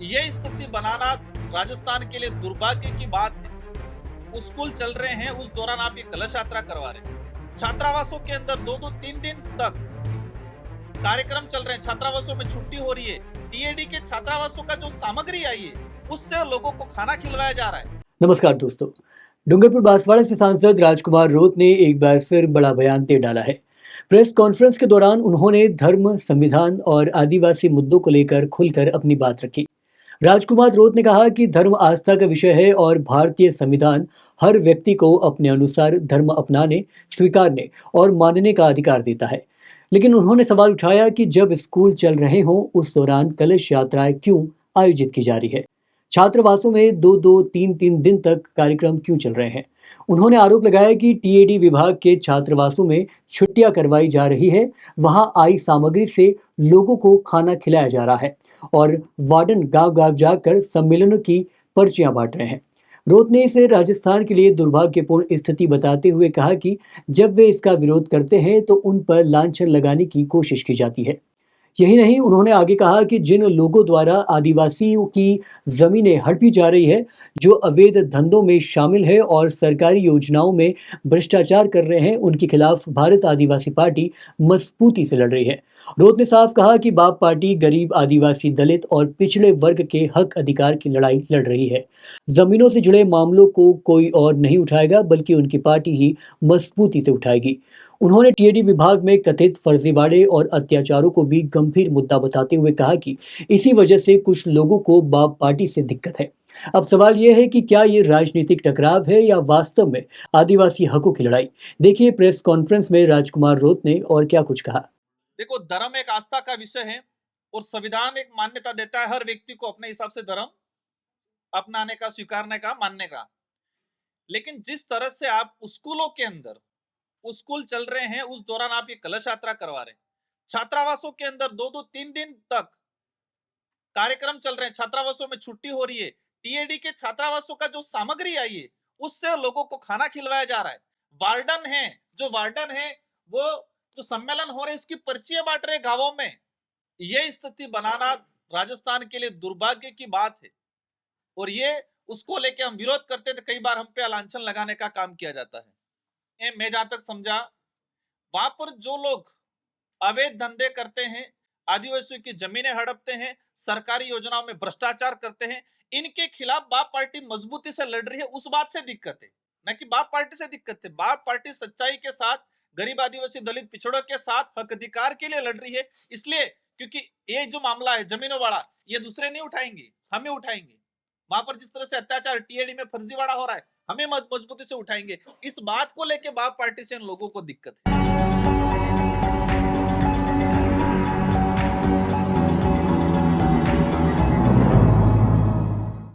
ये स्थिति बनाना राजस्थान के लिए दुर्भाग्य की बात है। स्कूल चल रहे हैं, उस दौरान आप ये कलश यात्रा करवा रहे हैं। छात्रावासों के अंदर 2-2 3 दिन तक कार्यक्रम चल रहे हैं, छात्रावासों में छुट्टी हो रही है। टीएडी के छात्रावासों का जो सामग्री आई है, उससे लोगों को खाना खिलवाया जा रहा है। नमस्कार दोस्तों, डूंगरपुर बांसवाड़ा से सांसद राजकुमार रोत ने एक बार फिर बड़ा बयान दे डाला है। प्रेस कॉन्फ्रेंस के दौरान उन्होंने धर्म, संविधान और आदिवासी मुद्दों को लेकर खुलकर अपनी बात रखी। राजकुमार रोत ने कहा कि धर्म आस्था का विषय है और भारतीय संविधान हर व्यक्ति को अपने अनुसार धर्म अपनाने, स्वीकारने और मानने का अधिकार देता है। लेकिन उन्होंने सवाल उठाया कि जब स्कूल चल रहे हों उस दौरान कलश यात्राएं क्यों आयोजित की जा रही है। छात्रावासों में 2-2, 3-3 दिन तक कार्यक्रम क्यों चल रहे हैं। उन्होंने आरोप लगाया कि टीएडी विभाग के छात्रावासों में छुट्टियां करवाई जा रही है, वहां आई सामग्री से लोगों को खाना खिलाया जा रहा है और वार्डन गांव-गांव जाकर सम्मेलनों की पर्चियां बांट रहे हैं। रोत ने इसे राजस्थान के लिए दुर्भाग्यपूर्ण स्थिति बताते हुए कहा कि जब वे इसका विरोध करते हैं तो उन पर लांछन लगाने की कोशिश की जाती है। यही नहीं, उन्होंने आगे कहा कि जिन लोगों द्वारा आदिवासियों की जमीनें हड़पी जा रही है, जो अवैध धंधों में शामिल है और सरकारी योजनाओं में भ्रष्टाचार कर रहे हैं, उनके खिलाफ भारत आदिवासी पार्टी मजबूती से लड़ रही है। रोत ने साफ कहा कि बाप पार्टी गरीब, आदिवासी, दलित और पिछड़े वर्ग के हक अधिकार की लड़ाई लड़ रही है। जमीनों से जुड़े मामलों को कोई और नहीं उठाएगा, बल्कि उनकी पार्टी ही मजबूती से उठाएगी। उन्होंने टीएडी विभाग में कथित फर्जीवाड़े और अत्याचारों को भी गंभीर मुद्दा बताते हुए कहा कि इसी वजह से कुछ लोगों को बाप पार्टी से दिक्कत है। अब सवाल यह है कि क्या ये राजनीतिक टकराव है या वास्तव में आदिवासी हकों की लड़ाई। देखिए प्रेस कॉन्फ्रेंस में राजकुमार रोत ने और क्या कुछ कहा। देखो, धर्म एक आस्था का विषय है और संविधान एक मान्यता देता है हर व्यक्ति को अपने हिसाब से धर्म अपनाने का, स्वीकारने का, मानने का। लेकिन जिस तरह से आप स्कूलों के अंदर स्कूल चल रहे हैं, उस दौरान आप ये कलश यात्रा करवा रहे हैं। छात्रावासों के अंदर 2-2 3 दिन तक कार्यक्रम चल रहे हैं, छात्रावासों में छुट्टी हो रही है। टीएडी के छात्रावासों का जो सामग्री आई है, उससे लोगों को खाना खिलवाया जा रहा है। वार्डन है, वो जो सम्मेलन हो रहे हैं, उसकी पर्चियां बांट रहे गांवों में। ये स्थिति बनाना राजस्थान के लिए दुर्भाग्य की बात है और ये उसको लेके हम विरोध करते हैं तो कई बार हम पे लांछन लगाने का काम किया जाता है। मैं जहां तक समझा, वहां पर जो लोग अवैध धंधे करते हैं, आदिवासियों की जमीनें हड़पते हैं, सरकारी योजनाओं में भ्रष्टाचार करते हैं, इनके खिलाफ बाप पार्टी मजबूती से लड़ रही है। उस बात से दिक्कत है, न कि बाप पार्टी से दिक्कत है। बाप पार्टी सच्चाई के साथ, गरीब, आदिवासी, दलित, पिछड़ों के साथ हक अधिकार के लिए लड़ रही है। इसलिए क्योंकि ये जो मामला है जमीनों वाला, ये दूसरे नहीं उठाएंगे, हमें उठाएंगे। वहां पर जिस तरह से अत्याचार टीएडी में फर्जीवाड़ा हो रहा है, हमें मजबूती से उठाएंगे। इस बात को लेके बाप पार्टी से इन लोगों को दिक्कत है।